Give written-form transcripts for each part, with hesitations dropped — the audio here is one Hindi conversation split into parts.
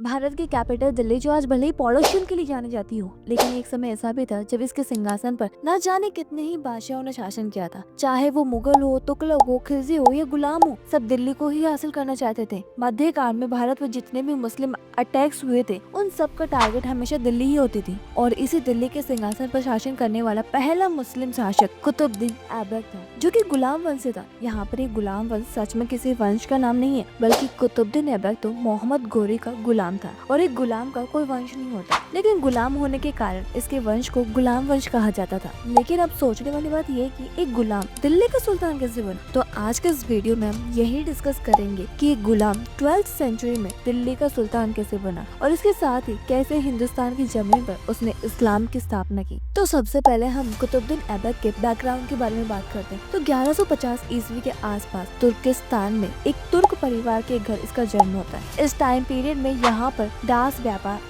भारत की कैपिटल दिल्ली जो आज भले ही पॉल्यूशन के लिए जानी जाती हो, लेकिन एक समय ऐसा भी था जब इसके सिंहासन पर न जाने कितने ही बादशाहों ने शासन किया था। चाहे वो मुगल हो, तुगलक हो, खिलजी हो या गुलाम हो, सब दिल्ली को ही हासिल करना चाहते थे। मध्यकाल में भारत पर जितने भी मुस्लिम अटैक्स हुए थे, उन सब का टारगेट हमेशा दिल्ली ही होती थी। और इसी दिल्ली के सिंहासन पर शासन करने वाला पहला मुस्लिम शासक कुतुबुद्दीन ऐबक था, जो कि गुलाम वंश से था। यहाँ पर एक गुलाम वंश सच में किसी वंश का नाम नहीं है, बल्कि कुतुबुद्दीन ऐबक तो मोहम्मद गोरी का गुलाम था। और एक गुलाम का कोई वंश नहीं होता, लेकिन गुलाम होने के कारण इसके वंश को गुलाम वंश कहा जाता था। लेकिन अब सोचने वाली बात यह है कि एक गुलाम दिल्ली का सुल्तान कैसे बना। तो आज के इस वीडियो में हम यही डिस्कस करेंगे कि एक गुलाम 12th सेंचुरी में दिल्ली का सुल्तान कैसे बना, और इसके साथ ही कैसे हिंदुस्तान की जमीन पर उसने इस्लाम की स्थापना की। तो सबसे पहले हम कुतुबुद्दीन ऐबक के बैकग्राउंड के बारे में बात करते हैं। तो 1150 ईस्वी के आसपास तुर्किस्तान में एक तुर्क परिवार के घर इसका जन्म होता है। इस टाइम पीरियड में यहाँ पर दास व्यापार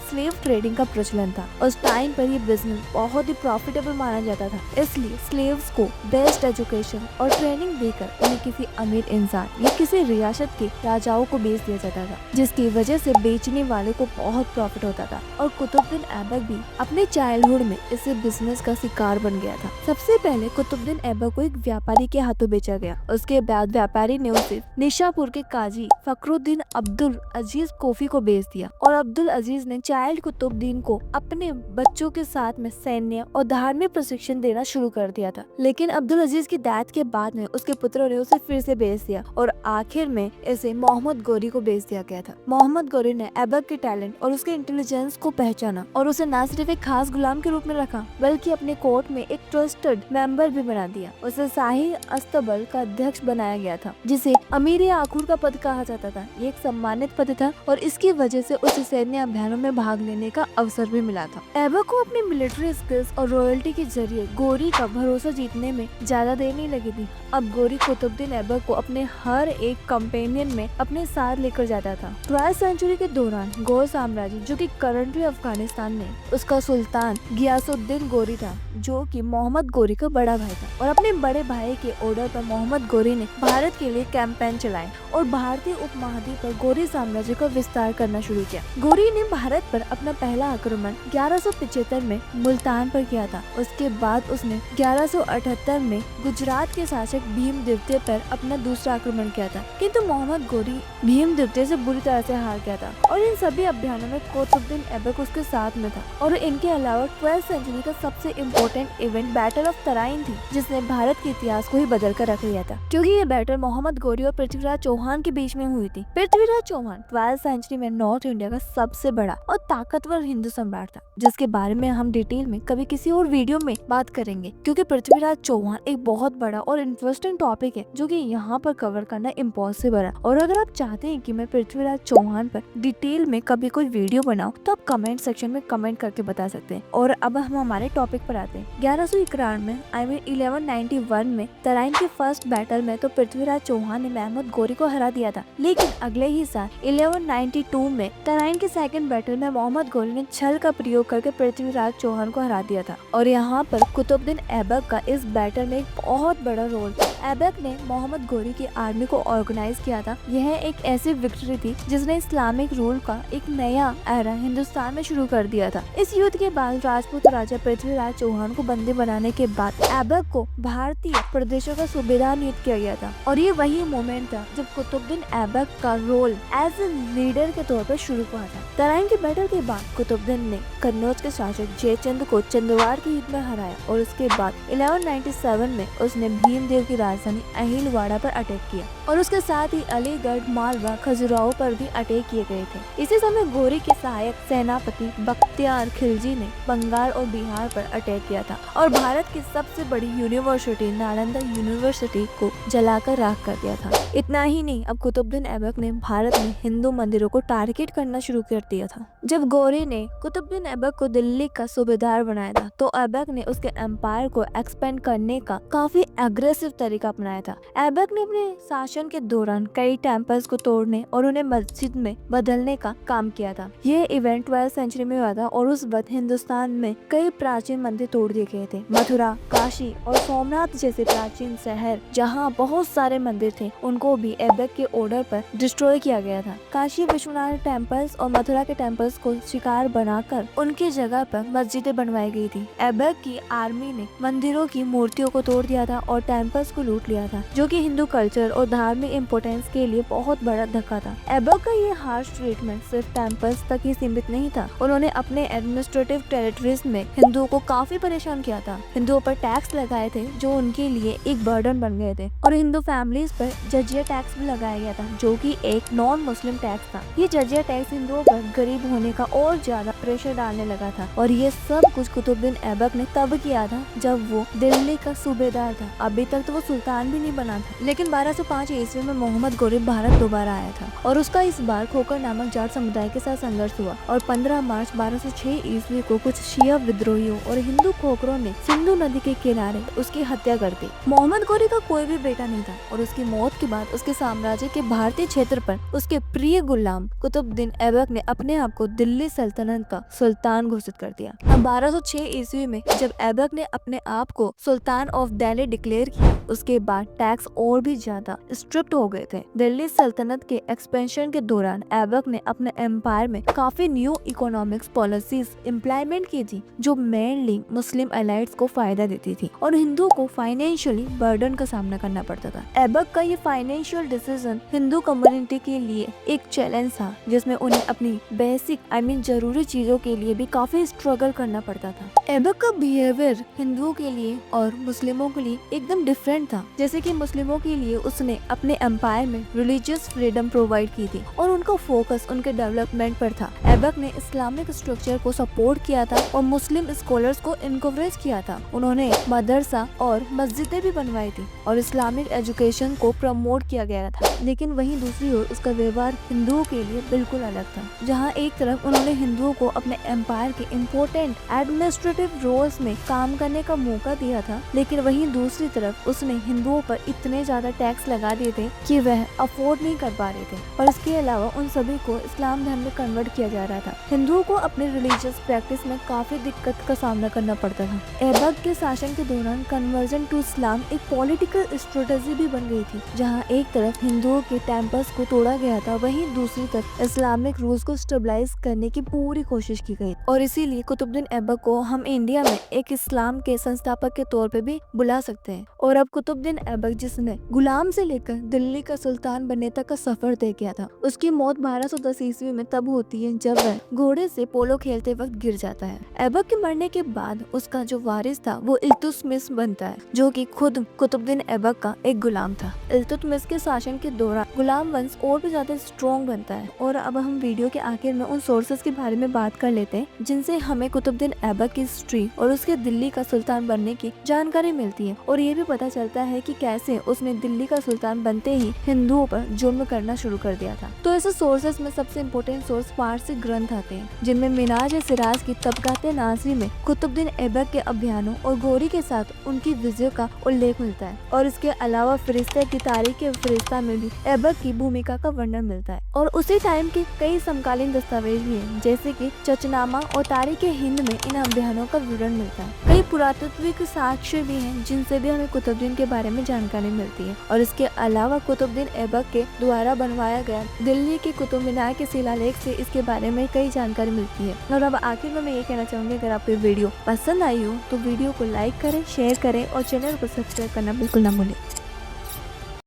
स्लेव ट्रेडिंग का प्रचलन था। उस टाइम पर ये बिजनेस बहुत ही प्रॉफिटेबल माना जाता था, इसलिए स्लेव्स को बेस्ट एजुकेशन और ट्रेनिंग देकर उन्हें किसी अमीर इंसान या किसी रियासत के राजाओं को बेच दिया जाता था, जिसकी वजह से बेचने वाले को बहुत प्रॉफिट होता था। और कुतुबुद्दीन ऐबक भी अपने चाइल्डहुड में इस बिजनेस का शिकार बन गया था। सबसे पहले कुतुबुद्दीन ऐबक को एक व्यापारी के हाथों बेचा गया। उसके बाद व्यापारी ने उसे निशापुर के काजी फखरुद्दीन अब्दुल अजीज कोफी को बेच दिया, और अब्दुल अजीज ने चाइल्ड कुतुबुद्दीन को अपने बच्चों के साथ में सैन्य और धार्मिक प्रशिक्षण देना शुरू कर दिया था। लेकिन अब्दुल अजीज की डेथ के बाद में उसके पुत्रों ने उसे फिर से बेच दिया, और आखिर में इसे मोहम्मद गोरी को बेच दिया गया था। मोहम्मद गोरी ने ऐबक के टैलेंट और उसके इंटेलिजेंस को पहचाना और उसे न सिर्फ एक खास गुलाम के रूप में रखा, बल्कि अपने कोर्ट में एक ट्रस्टेड मेंबर भी बना दिया। उसे शाही अस्तबल का अध्यक्ष बनाया गया था, जिसे अमीर आखुर का पद कहा जाता था। ये एक सम्मानित पद था, और इसकी वजह से उसे सैन्य अभियानों में भाग लेने का अवसर भी मिला था। ऐबक को अपनी मिलिट्री स्किल्स और रॉयल्टी के जरिए गोरी का भरोसा जीतने में ज्यादा देर नहीं लगी थी। अब गोरी कुतुबुद्दीन ऐबक को अपने हर एक कंपेनियन में अपने साथ लेकर जाता था। 12th सेंचुरी के दौरान गौर साम्राज्य, जो कि करंटली अफगानिस्तान में, उसका सुल्तान गियासुद्दीन गोरी था, जो कि मोहम्मद गोरी का बड़ा भाई था। और अपने बड़े भाई के ऑर्डर पर मोहम्मद गोरी ने भारत के लिए कैंपेन चलाए और भारतीय उपमहाद्वीप पर गोरी साम्राज्य का विस्तार करना शुरू किया। गोरी ने भारत पर अपना पहला आक्रमण 1175 में मुल्तान पर किया था। उसके बाद उसने 1178 में गुजरात के शासक भीम द्वितीय पर अपना दूसरा आक्रमण किया था, किंतु मोहम्मद गोरी भीम द्वितीय से बुरी तरह से हार गया था। और इन सभी अभियानों में कुतुबुद्दीन ऐबक उसके साथ में था। और इनके अलावा 12th सेंचुरी का सबसे important event battle of Tarain थी, जिसने भारत के इतिहास को ही बदल कर रख लिया था, क्योंकि ये बैटल मोहम्मद गोरी और पृथ्वीराज चौहान के बीच में हुई थी। पृथ्वीराज चौहान 12th सेंचुरी में नॉर्थ इंडिया का सबसे बड़ा और ताकतवर हिंदू सम्राट था, जिसके बारे में हम डिटेल में कभी किसी और वीडियो में बात करेंगे, क्योंकि पृथ्वीराज चौहान एक बहुत बड़ा और इंटरेस्टिंग टॉपिक है, जो कि यहाँ पर कवर करना इम्पॉसिबल है। और अगर आप चाहते हैं कि मैं पृथ्वीराज चौहान पर डिटेल में कभी कोई वीडियो बनाऊं, तो आप कमेंट सेक्शन में कमेंट करके बता सकते हैं। और अब हम हमारे टॉपिक पर आते हैं। 1191 में 1191 में तराइन के फर्स्ट बैटल में तो पृथ्वीराज चौहान ने मोहम्मद गोरी को हरा दिया था। लेकिन अगले ही साल 1192 में तराइन के सेकंड बैटल में मोहम्मद गोरी ने छल का प्रयोग करके पृथ्वीराज चौहान को हरा दिया था। और यहाँ पर कुतुबुद्दीन ऐबक का इस बैटल में एक बहुत बड़ा रोल था। ऐबक ने मोहम्मद गोरी की आर्मी को ऑर्गेनाइज किया था। यह एक ऐसी विक्ट्री थी जिसने इस्लामिक रूल का एक नया एरा हिंदुस्तान में शुरू कर दिया था। इस युद्ध के बाद राजपूत राजा पृथ्वीराज चौहान को बंदी बनाने के बाद ऐबक को भारतीय प्रदेशों का सूबेदार नियुक्त किया गया था। और ये वही मोमेंट था जब कुतुबुद्दीन ऐबक का रोल एज ए लीडर के तौर पर शुरू हुआ था। तराइन के बैटल के बाद कुतुबुद्दीन ने कन्नौज के शासक जयचंद को चंदवाड़ की युद्ध में हराया, और उसके बाद 1197 में उसने भीमदेव की राजधानी अहिलवाड़ा पर अटैक किया, और उसके साथ ही अलीगढ़, मालवा, खजुराहो पर भी अटैक किए गए थे। इसी समय गोरी के सहायक सेनापति बख्तियार खिलजी ने बंगाल और बिहार पर अटैक किया था, और भारत की सबसे बड़ी यूनिवर्सिटी नालंदा यूनिवर्सिटी को जलाकर राख कर दिया था। इतना ही नहीं, अब कुतुबुद्दीन ऐबक ने भारत में हिंदू मंदिरों को टारगेट करना शुरू कर दिया था। जब गोरी ने कुतुबुद्दीन ऐबक को दिल्ली का सूबेदार बनाया था, तो ऐबक ने उसके एम्पायर को एक्सपेंड करने का काफी एग्रेसिव तरीका अपनाया था। ऐबक ने अपने शासन के दौरान कई टेम्पल्स को तोड़ने और उन्हें मस्जिद में बदलने का काम किया था। ये इवेंट 12th सेंचुरी में हुआ था, और उस वक्त हिंदुस्तान में कई प्राचीन मंदिर तोड़ दिए गए थे। मथुरा, काशी और सोमनाथ जैसे प्राचीन शहर, जहाँ बहुत सारे मंदिर थे, उनको भी ऐबक के ऑर्डर पर डिस्ट्रॉय किया गया था। काशी दशनार टेम्पल्स और मथुरा के टेम्पल्स को शिकार बनाकर उनकी जगह पर मस्जिदें बनवाई गई थी। ऐबक की आर्मी ने मंदिरों की मूर्तियों को तोड़ दिया था और टेम्पल्स को लूट लिया था, जो कि हिंदू कल्चर और धार्मिक इम्पोर्टेंस के लिए बहुत बड़ा धक्का था। ऐबक का ये हार्श ट्रीटमेंट सिर्फ टेम्पल्स तक ही सीमित नहीं था। उन्होंने अपने एडमिनिस्ट्रेटिव टेरिटरीज में हिंदुओं को काफी परेशान किया था। हिंदुओं पर टैक्स लगाए थे जो उनके लिए एक बर्डन बन गए थे, और हिंदू फैमिलीज पर जजिया टैक्स भी लगाया गया था, जो कि एक नॉन मुस्लिम टैक्स था। ये जजिया टैक्स हिंदुओं पर गरीब होने का और ज्यादा प्रेशर डालने लगा था, और ये सब कुछ कुतुबुद्दीन ऐबक ने तब किया था जब वो दिल्ली का सूबेदार था। अभी तक तो वो सुल्तान भी नहीं बना था, लेकिन 1205 ईस्वी में मोहम्मद गोरी भारत दोबारा आया था, और उसका इस बार खोकर नामक जाट समुदाय के साथ संघर्ष हुआ, और 15 मार्च 1206 ईस्वी को कुछ शिया विद्रोहियों और हिंदू खोखरों ने सिंधु नदी के किनारे उसकी हत्या कर दी। मोहम्मद गोरी का कोई भी बेटा नहीं था, और उसकी मौत के बाद उसके साम्राज्य के भारतीय क्षेत्र पर उसके प्रिय गुलाम कुतुबुद्दीन ऐबक ने अपने आप को दिल्ली सल्तनत का सुल्तान घोषित कर दिया। अब 1206 ईस्वी में जब ऐबक ने अपने आप को सुल्तान ऑफ दिल्ली डिक्लेयर किया, उसके बाद टैक्स और भी ज्यादा स्ट्रिक्ट हो गए थे। दिल्ली सल्तनत के एक्सपेंशन के दौरान ऐबक ने अपने एम्पायर में काफी न्यू इकोनॉमिक्स पॉलिसीज इम्प्लीमेंट की थी, जो मेनली मुस्लिम एलाइट्स को फायदा देती थी और हिंदुओं को फाइनेंशियली बर्डन का सामना करना पड़ता था। ऐबक का ये फाइनेंशियल डिसीजन हिंदू कम्युनिटी के लिए एक चैलेंज था, जिसमें उन्हें अपनी बेसिक जरूरी चीजों के लिए भी काफी स्ट्रगल करना पड़ता था। ऐबक का बिहेवियर हिंदुओं के लिए और मुस्लिमों के लिए एकदम डिफरेंट था। जैसे कि मुस्लिमों के लिए उसने अपने एम्पायर में रिलीजियस फ्रीडम प्रोवाइड की थी और उनका फोकस उनके डेवलपमेंट पर था। ऐबक ने इस्लामिक स्ट्रक्चर को सपोर्ट किया था और मुस्लिम स्कॉलर्स को इनकरेज किया था। उन्होंने मदरसा और मस्जिदें भी बनवाई थी और इस्लामिक एजुकेशन को प्रमोट किया गया था। लेकिन वहीं दूसरी ओर उसका व्यवहार हिंदुओं के लिए बिल्कुल अलग था, जहाँ एक तरफ उन्होंने हिंदुओं को अपने एम्पायर के इम्पोर्टेंट एडमिनिस्ट्रेटिव रोल्स में काम करने का मौका दिया था, लेकिन वहीं दूसरी तरफ उसने हिंदुओं पर इतने ज्यादा टैक्स लगा दिए थे कि वह अफोर्ड नहीं कर पा रहे थे, और इसके अलावा उन सभी को इस्लाम धर्म में कन्वर्ट किया जा रहा था। हिंदुओं को अपने रिलीजियस प्रैक्टिस में काफी दिक्कत का सामना करना पड़ता था। ऐबक के शासन के दौरान कन्वर्जन टू इस्लाम एक पॉलिटिकल स्ट्रेटेजी भी बन गई थी, जहाँ एक तरफ हिंदुओं के टेम्पल्स को तोड़ा गया था, वहीं दूसरी तरफ इस्लामिक रूल्स को स्टेबलाइज करने की पूरी कोशिश की गई, और इसीलिए कुतुबुद्दीन ऐबक को हम इंडिया में एक इस्लाम के संस्थापक के तौर पे भी बुला सकते हैं। और अब कुतुबुद्दीन ऐबक, जिसने गुलाम से लेकर दिल्ली का सुल्तान बनने तक का सफर तय किया था, उसकी मौत 1210 ईस्वी में तब होती है जब वह घोड़े से पोलो खेलते वक्त गिर जाता है। ऐबक के मरने के बाद उसका जो वारिस था वो इल्तुतमिश बनता है, जो कि खुद कुतुबुद्दीन ऐबक का एक गुलाम था। इल्तुतमिश के शासन के दौरान गुलाम वंश और भी ज्यादा स्ट्रॉन्ग बनता है। और अब हम वीडियो के आखिर में उन सोर्सेस के बारे में बात कर लेते हैं जिनसे हमें कुतुबुद्दीन ऐबक की हिस्ट्री और उसके दिल्ली का सुल्तान बनने की जानकारी मिलती है, और ये भी पता चलता है कि कैसे उसने दिल्ली का सुल्तान बनते ही हिंदुओं पर जुल्म करना शुरू कर दिया था। तो ऐसे सोर्सेस में सबसे इम्पोर्टेंट सोर्स फारसी ग्रंथ आते हैं, जिनमें मिनाज सिराज की तबकाते नासरी में कुतुबुद्दीन ऐबक के अभियानों और गोरी के साथ उनकी विजय का उल्लेख मिलता है, और इसके अलावा फरिश्ते की तारीख फरिश्ता में भी ऐबक की भूमिका का वर्णन मिलता है। और उसी टाइम के कई समकालीन दस्तावेज भी हैं, जैसे कि चचनामा और तारीख हिंद में इन अभियानों का विवरण मिलता है। कई पुरातत्विक साक्ष्य भी हैं जिनसे भी हमें कुतुबुद्दीन के बारे में जानकारी मिलती है, और इसके अलावा कुतुबुद्दीन ऐबक के द्वारा बनवाया गया दिल्ली के कुतुब मीनार के शिलालेख से इसके बारे में कई जानकारी मिलती है। और अब आखिर में मैं ये कहना चाहूंगी, अगर आपको वीडियो पसंद आई हो तो वीडियो को लाइक करें, शेयर करें और चैनल को सब्सक्राइब करना बिल्कुल ना भूलें।